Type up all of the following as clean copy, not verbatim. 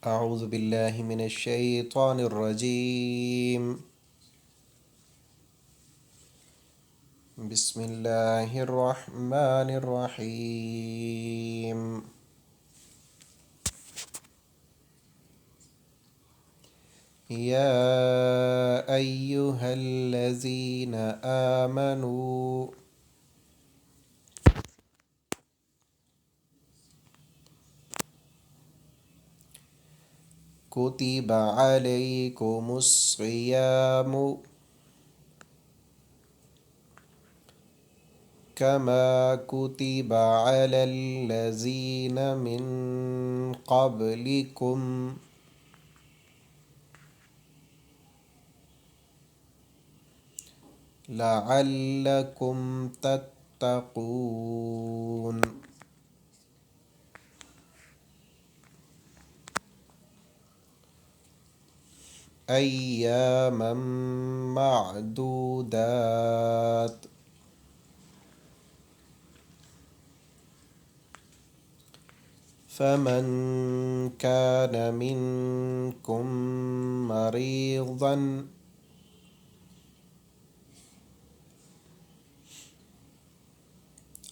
أعوذ بالله من الشيطان الرجيم. بسم الله الرحمن الرحيم. يا أيها الذين آمنوا كتب عليكم الصيام كما كتب على الذين من قبلكم لعلكم تتقون. أياما معدودات. فمن كان منكم مريضا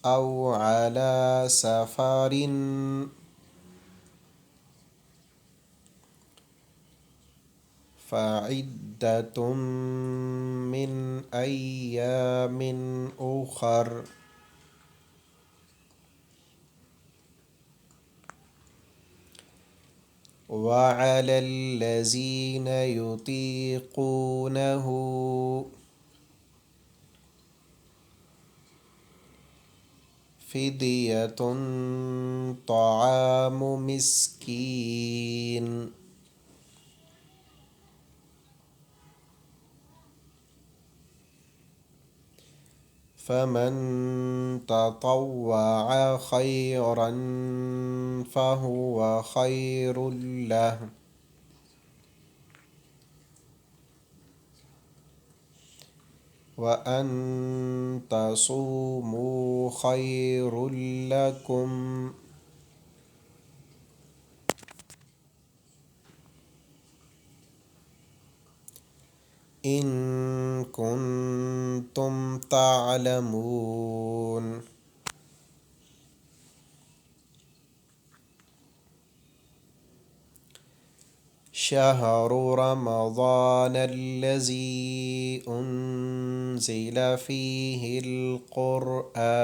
أو على سفر فعدة من أيام أخر. وعلى الذين يطيقونه فدية طعام مسكين. فمن تطوع خيرا فهو خير له. وأن تصوموا خير لكم إن كنتم تعلمون. شهر رمضان الذي أنزل فيه القرآن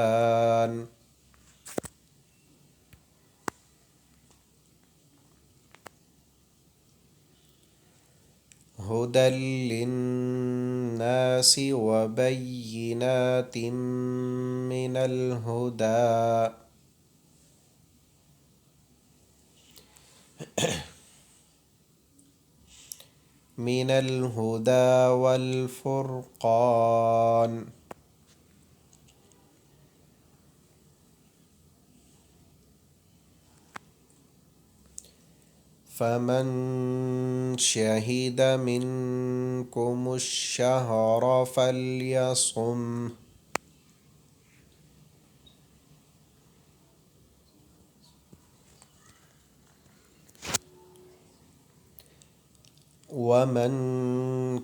هدى للناس وبينات من الهدى والفرقان. فمن شهد منكم الشهر فليصم. ومن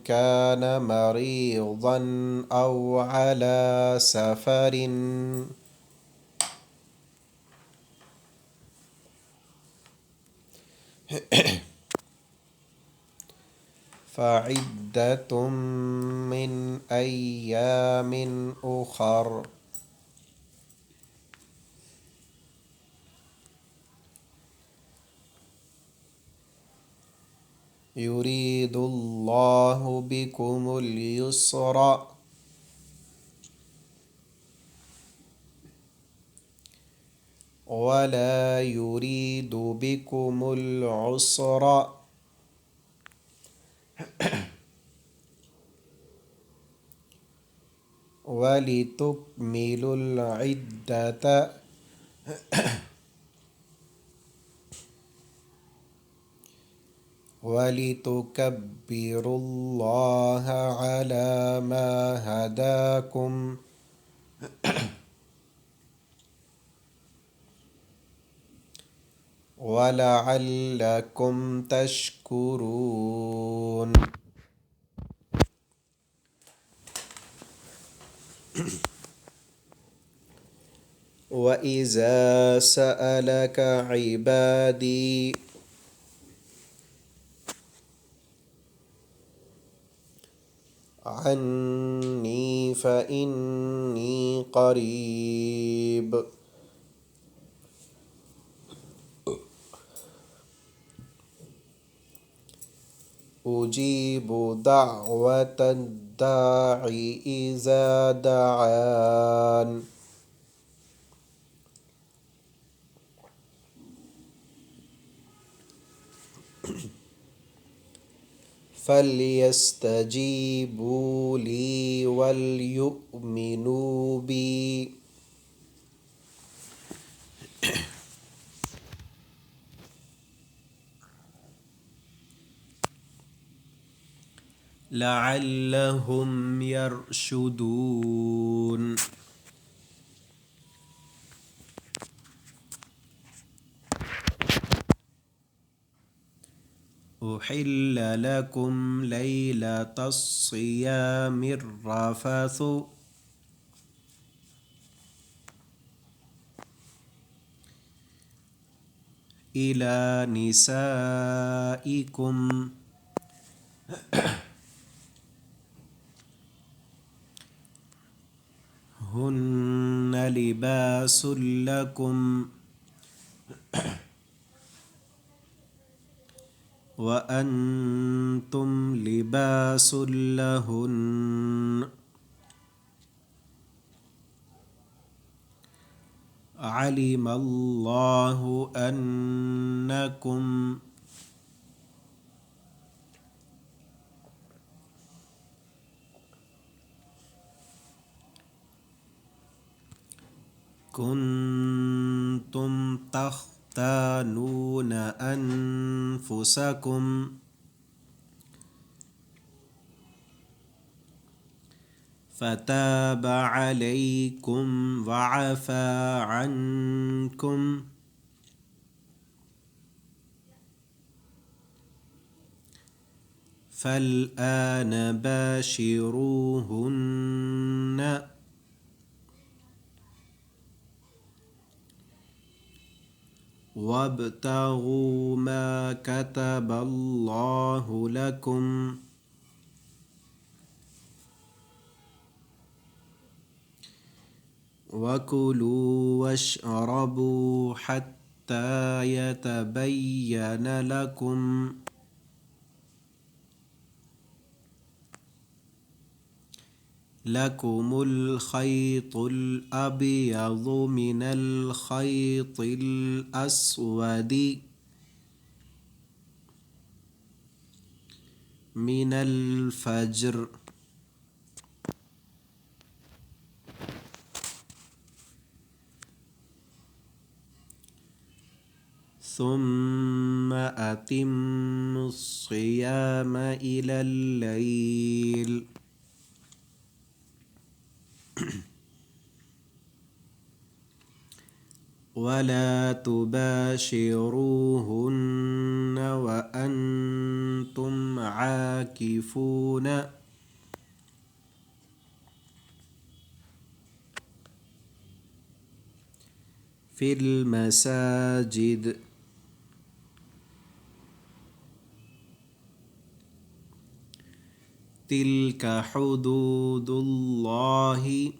كان مريضا أو على سفر فعدة من أيام أخر. يريد الله بكم اليسر ولا يريد بكم العسر ولتكملوا العدة ولتكبروا الله على ما هداكم ولعلكم تشكرون. وإذا سألك عبادي عني فإني قريب أجيب دعوة الداع إذا دعان فليستجيبوا لي وليؤمنوا بي لعلهم يرشدون. أحل لكم ليلة الصيام الرفث إلى نسائكم هن لباس لكم وأنتم لباس لهن علم الله أنكم كنتم تختانون أنفسكم فتاب عليكم وعفى عنكم فالآن باشروهن وابتغوا ما كتب الله لكم وكلوا واشربوا حتى يتبين لكم الخيط الأبيض من الخيط الأسود من الفجر ثم أتموا الصيام إلى الليل ولا تباشروهن وأنتم عاكفون في المساجد تلك حدود الله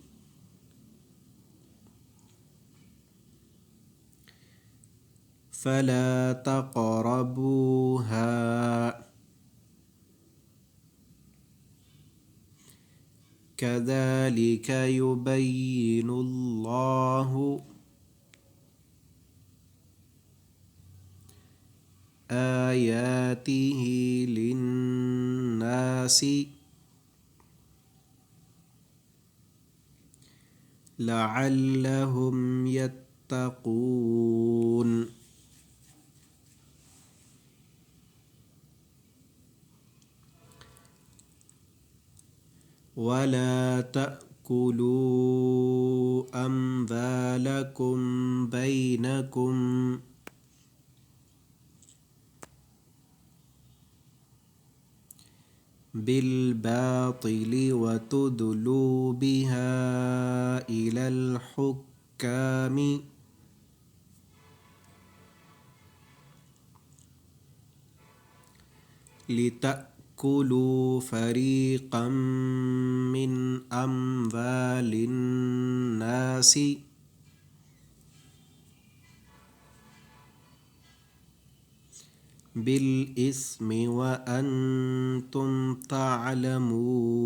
فلا تقربوها كذلك يبين الله آياته للناس لعلهم يتقون. ولا تأكلوا أموالكم بينكم بالباطل وتدلوا بها إلى الحكام لتأكلوا فريقا من أموال الناس بالإثم وأنتم تعلمون